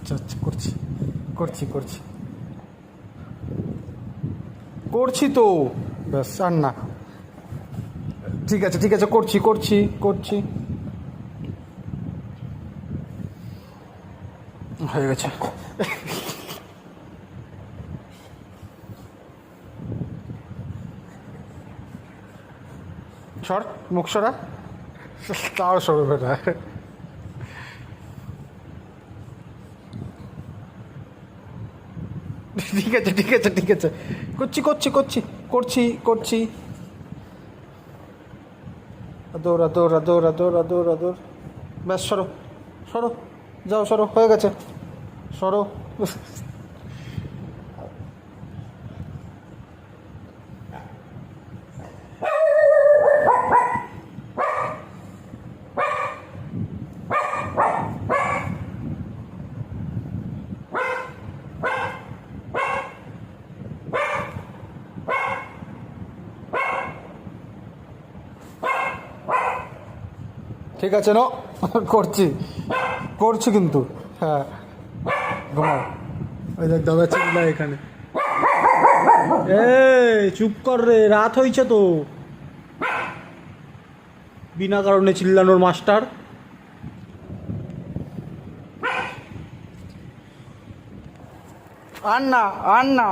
আচ্ছা আচ্ছা, করছি করছি করছি করছি তো, ব্যাস আর না। ঠিক আছে ঠিক আছে, করছি করছি করছি, হয়ে গেছে। সর, মুখ সরা, তাও সরবে না। ঠিক আছে ঠিক আছে ঠিক আছে, করছি করছি করছি করছি করছি, আদর আদর আদর আদর আদর আদর, ব্যাস সরো সরো, যাও সরো, হয়ে গেছে, সরো। ঠিক আছে, ন করছি করছি কিন্তু, হ্যাঁ, ঘুমাও। ওই দেখ দাদা চিল্লায় এখানে। চুপ কর রে, রাত হয়েছে তো, বিনা কারণে চিল্লানোর মাস্টার। আর না আর না।